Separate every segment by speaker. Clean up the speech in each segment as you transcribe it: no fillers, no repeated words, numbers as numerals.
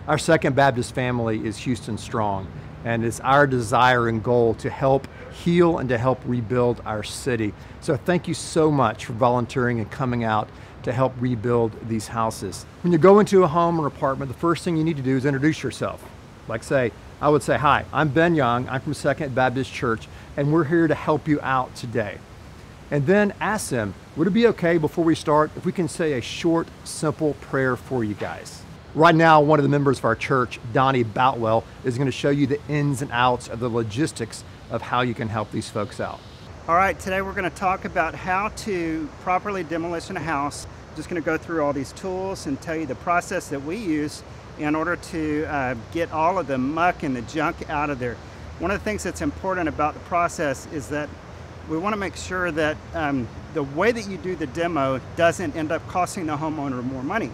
Speaker 1: Our Second Baptist family is Houston strong, and it's our desire and goal to help heal and to help rebuild our city. So thank you so much for volunteering and coming out to help rebuild these houses. When you go into a home or apartment, the first thing you need to do is introduce yourself. I would say, hi, I'm Ben Young, I'm from Second Baptist Church, and we're here to help you out today. And then ask them, would it be okay before we start if we can say a short, simple prayer for you guys? Right now, one of the members of our church, Donnie Boutwell, is going to show you the ins and outs of the logistics of how you can help these folks out.
Speaker 2: All right, today we're going to talk about how to properly demolish a house. I'm just going to go through all these tools and tell you the process that we use in order to get all of the muck and the junk out of there. One of the things that's important about the process is that we want to make sure that the way that you do the demo doesn't end up costing the homeowner more money.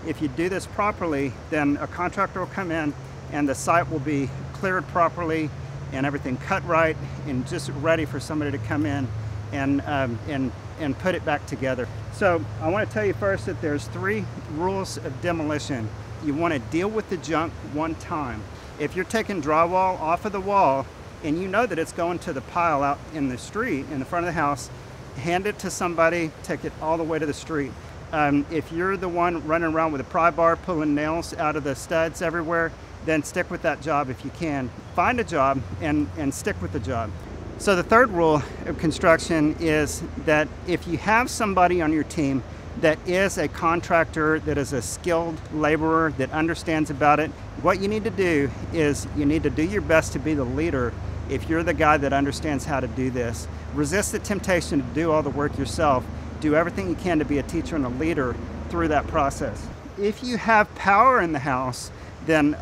Speaker 2: If you do this properly, then a contractor will come in and the site will be cleared properly and everything cut right and just ready for somebody to come in and put it back together. So I want to tell you first that there's 3 rules of demolition. You want to deal with the junk one time. If you're taking drywall off of the wall and you know that it's going to the pile out in the street, in the front of the house, hand it to somebody, take it all the way to the street. If you're the one running around with a pry bar, pulling nails out of the studs everywhere, then stick with that job if you can. Find a job and stick with the job. So the third rule of construction is that if you have somebody on your team that is a contractor, that is a skilled laborer, that understands about it, what you need to do is you need to do your best to be the leader if you're the guy that understands how to do this. Resist the temptation to do all the work yourself. Do everything you can to be a teacher and a leader through that process. If you have power in the house, then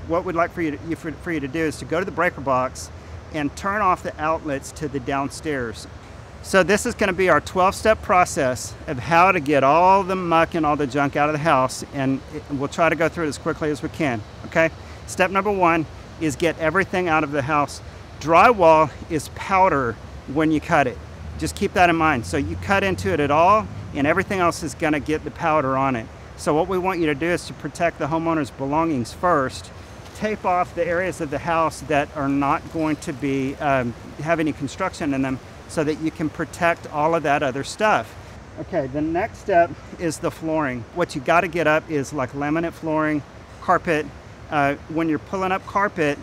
Speaker 2: what we'd like for you to do is to go to the breaker box and turn off the outlets to the downstairs. So this is going to be our 12-step process of how to get all the muck and all the junk out of the house, and we'll try to go through it as quickly as we can, okay? Step number 1 is get everything out of the house. Drywall is powder when you cut it. Just keep that in mind. So you cut into it at all, and everything else is going to get the powder on it. So what we want you to do is to protect the homeowner's belongings first. Tape off the areas of the house that are not going to be have any construction in them, so that you can protect all of that other stuff. Okay, the next step is the flooring. What you got to get up is like laminate flooring, carpet. When you're pulling up carpet,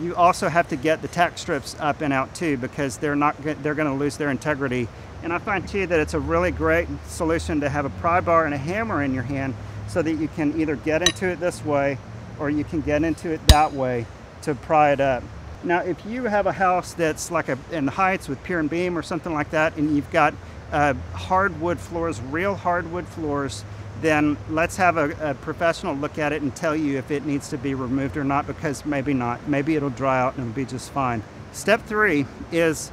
Speaker 2: you also have to get the tack strips up and out too, because they're going to lose their integrity. And I find too that it's a really great solution to have a pry bar and a hammer in your hand, so that you can either get into it this way or you can get into it that way to pry it up. Now, if you have a house that's like in the Heights with pier and beam or something like that, and you've got hardwood floors, real hardwood floors, then let's have a professional look at it and tell you if it needs to be removed or not, because maybe not. Maybe it'll dry out and it'll be just fine. Step 3 is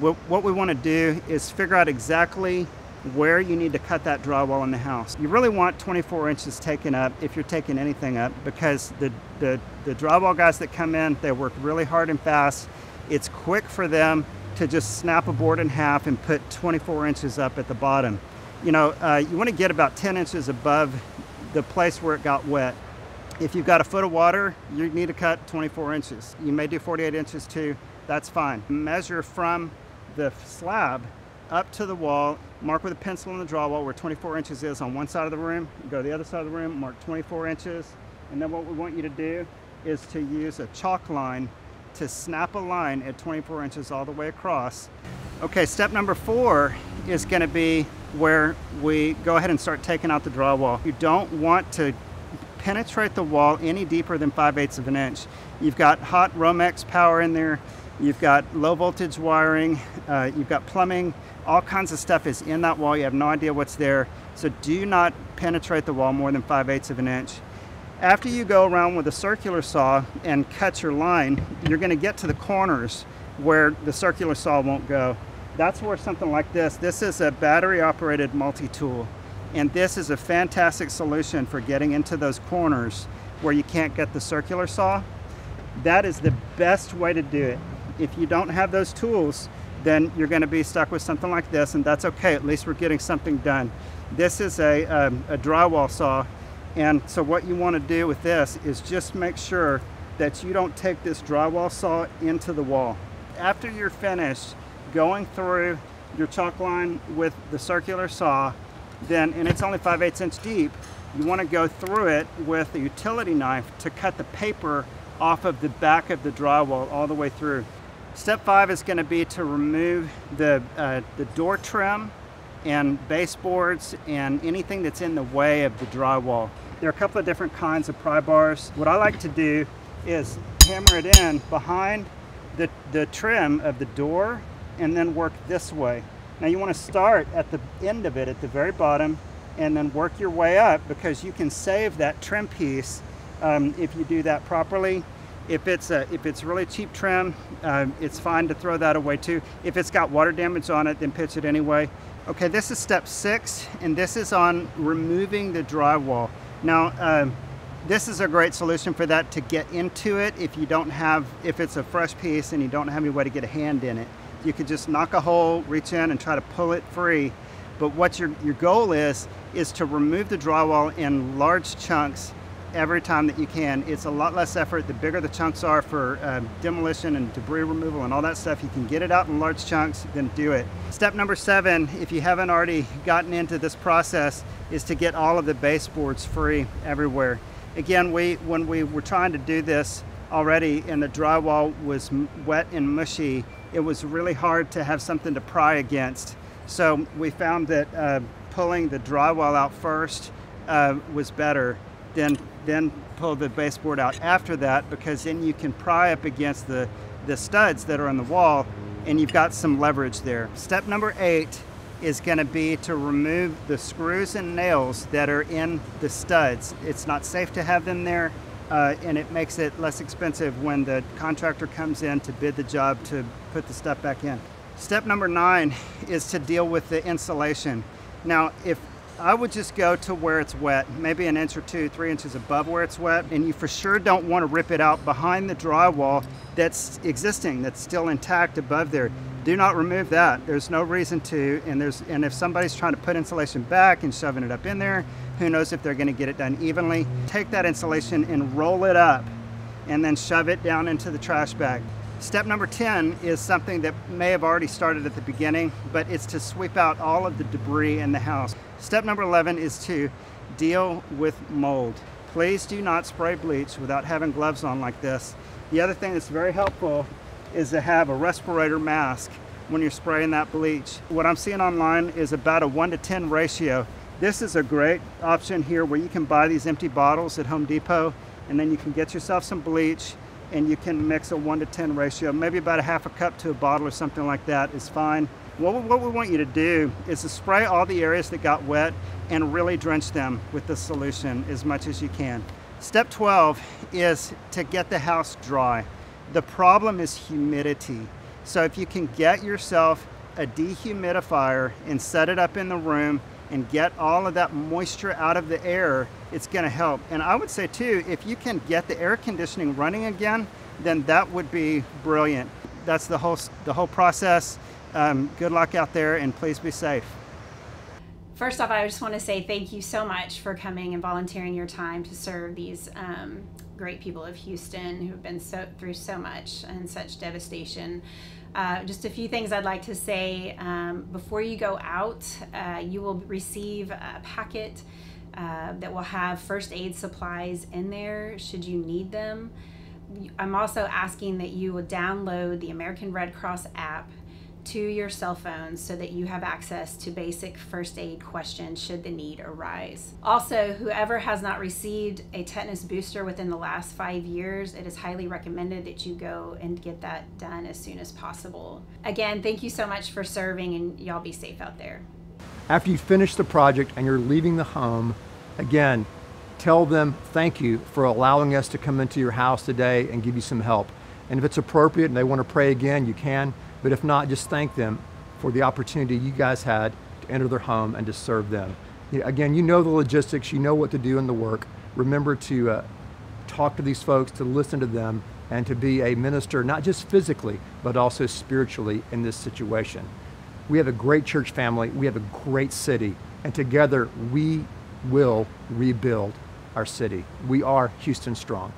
Speaker 2: what we want to do is figure out exactly where you need to cut that drywall in the house. You really want 24 inches taken up if you're taking anything up, because the drywall guys that come in, they work really hard and fast. It's quick for them to just snap a board in half and put 24 inches up at the bottom. You know, you want to get about 10 inches above the place where it got wet. If you've got a foot of water, you need to cut 24 inches. You may do 48 inches too, that's fine. Measure from the slab up to the wall, mark with a pencil on the drywall where 24 inches is on one side of the room, go to the other side of the room, mark 24 inches, and then what we want you to do is to use a chalk line to snap a line at 24 inches all the way across. Okay, step number 4 is going to be where we go ahead and start taking out the drywall. You don't want to penetrate the wall any deeper than 5/8 of an inch. You've got hot Romex power in there, you've got low voltage wiring, you've got plumbing, all kinds of stuff is in that wall. You have no idea what's there. So do not penetrate the wall more than 5/8 of an inch. After you go around with a circular saw and cut your line, you're going to get to the corners where the circular saw won't go. That's where something like this is a battery operated multi-tool. And this is a fantastic solution for getting into those corners where you can't get the circular saw. That is the best way to do it. If you don't have those tools, then you're going to be stuck with something like this, and that's okay. At least we're getting something done. This is a drywall saw, And so what you want to do with this is just make sure that you don't take this drywall saw into the wall. After you're finished going through your chalk line with the circular saw, then, and it's only 5/8 inch deep, you want to go through it with a utility knife to cut the paper off of the back of the drywall all the way through. Step 5 is going to be to remove the door trim and baseboards and anything that's in the way of the drywall. There are a couple of different kinds of pry bars. What I like to do is hammer it in behind the trim of the door and then work this way. Now you want to start at the end of it at the very bottom and then work your way up, because you can save that trim piece if you do that properly. If it's really cheap trim, it's fine to throw that away too. If it's got water damage on it, then pitch it anyway. Okay, this is step 6, and this is on removing the drywall. Now, this is a great solution for that, to get into it if it's a fresh piece and you don't have any way to get a hand in it. You could just knock a hole, reach in and try to pull it free. But what your goal is to remove the drywall in large chunks every time that you can. It's a lot less effort. The bigger the chunks are for demolition and debris removal and all that stuff, you can get it out in large chunks, then do it. Step number 7, if you haven't already gotten into this process, is to get all of the baseboards free everywhere. Again, when we were trying to do this already and the drywall was wet and mushy, it was really hard to have something to pry against. So we found that pulling the drywall out first was better. Then pull the baseboard out after that, because then you can pry up against the studs that are on the wall and you've got some leverage there. Step number 8 is going to be to remove the screws and nails that are in the studs. It's not safe to have them there, and it makes it less expensive when the contractor comes in to bid the job to put the stuff back in. Step number 9 is to deal with the insulation. Now, if I would just go to where it's wet, maybe an inch or 2, 3 inches above where it's wet, and you for sure don't want to rip it out behind the drywall that's existing, that's still intact above there. Do not remove that. There's no reason to, and if somebody's trying to put insulation back and shoving it up in there, who knows if they're going to get it done evenly. Take that insulation and roll it up and then shove it down into the trash bag. Step number 10 is something that may have already started at the beginning, but it's to sweep out all of the debris in the house. Step number 11 is to deal with mold. Please do not spray bleach without having gloves on like this. The other thing that's very helpful is to have a respirator mask when you're spraying that bleach. What I'm seeing online is about a 1:10 ratio. This is a great option here where you can buy these empty bottles at Home Depot, and then you can get yourself some bleach and you can mix a 1:10 ratio. Maybe about a half a cup to a bottle or something like that is fine. What we want you to do is to spray all the areas that got wet and really drench them with the solution as much as you can. Step 12 is to get the house dry. The problem is humidity. So if you can get yourself a dehumidifier and set it up in the room and get all of that moisture out of the air, it's going to help. And I would say too, if you can get the air conditioning running again, then that would be brilliant. That's the whole process. Good luck out there, and please be safe.
Speaker 3: First off, I just want to say thank you so much for coming and volunteering your time to serve these great people of Houston who've been through so much and such devastation. Just a few things I'd like to say. Before you go out, you will receive a packet that will have first aid supplies in there should you need them. I'm also asking that you will download the American Red Cross app to your cell phone so that you have access to basic first aid questions should the need arise. Also, whoever has not received a tetanus booster within the last 5 years, it is highly recommended that you go and get that done as soon as possible. Again, thank you so much for serving, and y'all be safe out there.
Speaker 1: After you finish the project and you're leaving the home, again, tell them thank you for allowing us to come into your house today and give you some help. And if it's appropriate and they want to pray again, you can. But if not, just thank them for the opportunity you guys had to enter their home and to serve them. Again, you know the logistics, you know what to do in the work. Remember to talk to these folks, to listen to them, and to be a minister, not just physically, but also spiritually in this situation. We have a great church family, we have a great city, and together we will rebuild. our city. We are Houston Strong.